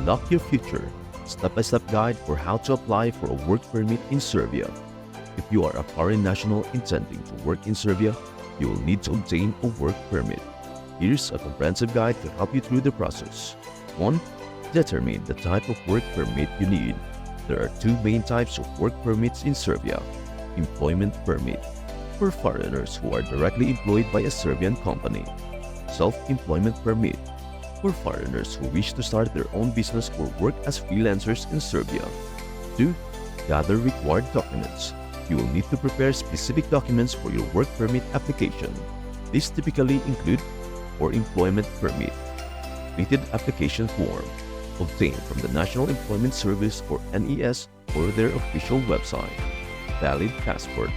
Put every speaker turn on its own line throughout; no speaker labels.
Unlock Your Future, step-by-step guide for how to apply for a work permit in Serbia. If you are a foreign national intending to work in Serbia, you will need to obtain a work permit. Here's a comprehensive guide to help you through the process. 1. Determine the type of work permit you need. There are two main types of work permits in Serbia. Employment permit, for foreigners who are directly employed by a Serbian company. Self-employment permit, for foreigners who wish to start their own business or work as freelancers in Serbia. 2. Gather required documents. You will need to prepare specific documents for your work permit application. These typically include for employment permit, completed application form, obtained from the National Employment Service or NES or their official website. Valid passport,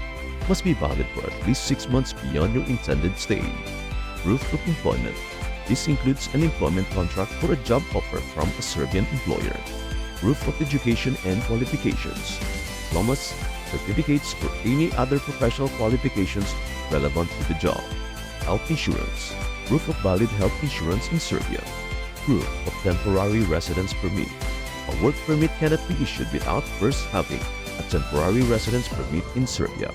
must be valid for at least 6 months beyond your intended stay. Proof of employment, this includes an employment contract for a job offer from a Serbian employer. Proof of education and qualifications, diplomas, certificates, or any other professional qualifications relevant to the job. Health insurance, proof of valid health insurance in Serbia. Proof of temporary residence permit. A work permit cannot be issued without first having a temporary residence permit in Serbia.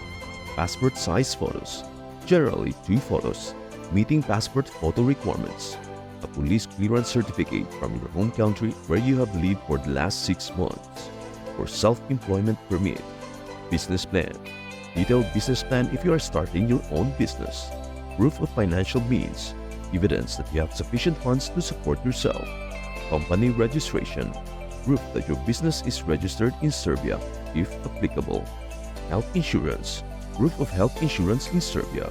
Passport size photos, generally 2 photos, meeting passport photo requirements. A police clearance certificate from your home country where you have lived for the last 6 months. For self-employment permit. Business plan, detailed business plan if you are starting your own business. Proof of financial means, evidence that you have sufficient funds to support yourself. Company registration, proof that your business is registered in Serbia, if applicable. Health insurance, proof of health insurance in Serbia.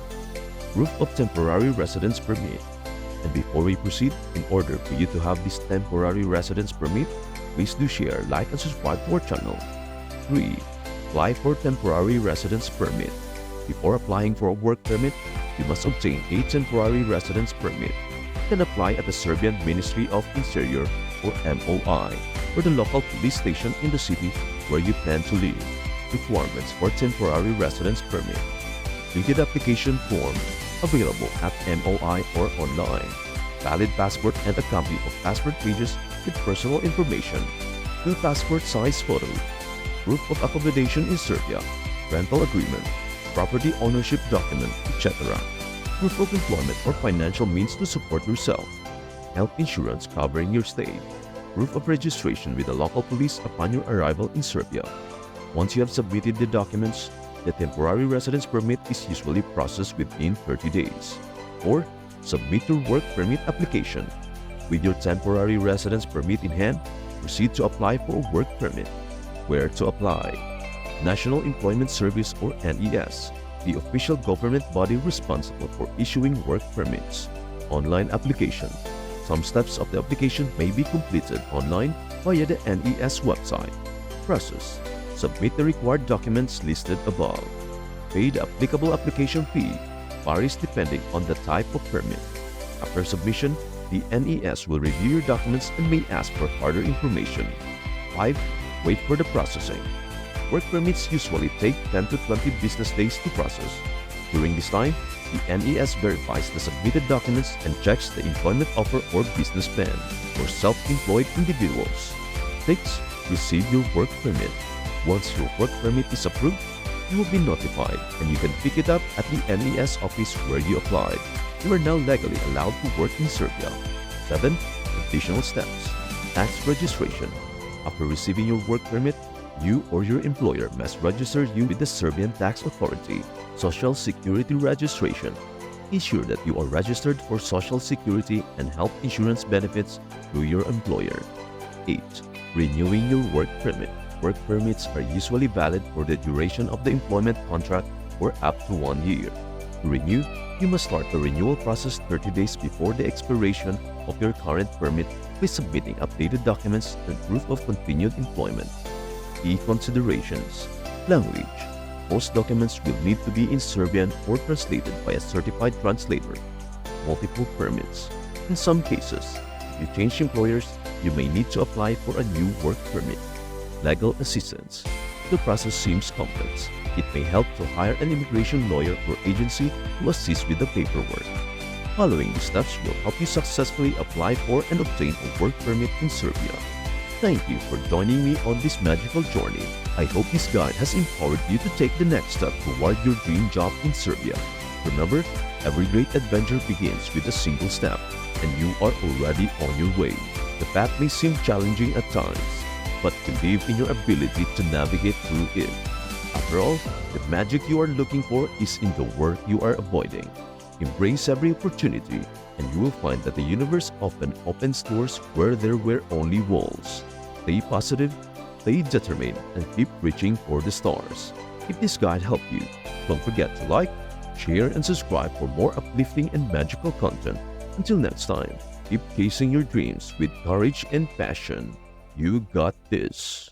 Proof of temporary residence permit. And before we proceed, in order for you to have this temporary residence permit, please do share, like, and subscribe to our channel. 3. Apply for temporary residence permit. Before applying for a work permit, you must obtain a temporary residence permit. You can apply at the Serbian Ministry of Interior or MOI or the local police station in the city where you plan to live. Requirements for temporary residence permit. Completed application form available at MOI or online. Valid passport and a copy of passport pages with personal information. 2 passport size photos. Proof of accommodation in Serbia, rental agreement, property ownership document, etc. Proof of employment or financial means to support yourself. Health insurance covering your stay. Proof of registration with the local police upon your arrival in Serbia. Once you have submitted the documents, the temporary residence permit is usually processed within 30 days. Or submit your work permit application. With your temporary residence permit in hand, proceed to apply for a work permit. Where to apply? National Employment Service or NES, the official government body responsible for issuing work permits. Online application. Some steps of the application may be completed online via the NES website. Process. Submit the required documents listed above. Pay the applicable application fee, varies depending on the type of permit. After submission, the NES will review your documents and may ask for further information. 5. Wait for the processing. Work permits usually take 10 to 20 business days to process. During this time, the NES verifies the submitted documents and checks the employment offer or business plan for self-employed individuals. 6. Receive your work permit. Once your work permit is approved, you will be notified and you can pick it up at the NES office where you applied. You are now legally allowed to work in Serbia. 7. Additional steps. Tax registration. After receiving your work permit, you or your employer must register you with the Serbian Tax Authority. Social Security registration. Ensure that you are registered for Social Security and health insurance benefits through your employer. 8. Renewing your work permit. Work permits are usually valid for the duration of the employment contract or up to 1 year. To renew, you must start the renewal process 30 days before the expiration of your current permit by submitting updated documents and proof of continued employment. Key considerations. Language. Most documents will need to be in Serbian or translated by a certified translator. Multiple permits. In some cases, if you change employers, you may need to apply for a new work permit. Legal assistance. If the process seems complex, it may help to hire an immigration lawyer or agency to assist with the paperwork. Following the steps will help you successfully apply for and obtain a work permit in Serbia. Thank you for joining me on this magical journey. I hope this guide has empowered you to take the next step toward your dream job in Serbia. Remember, every great adventure begins with a single step, and you are already on your way. The path may seem challenging at times, but believe in your ability to navigate through it. After all, the magic you are looking for is in the work you are avoiding. Embrace every opportunity, and you will find that the universe often opens doors where there were only walls. Stay positive, stay determined, and keep reaching for the stars. If this guide helped you, don't forget to like, share, and subscribe for more uplifting and magical content. Until next time, keep chasing your dreams with courage and passion. You got this.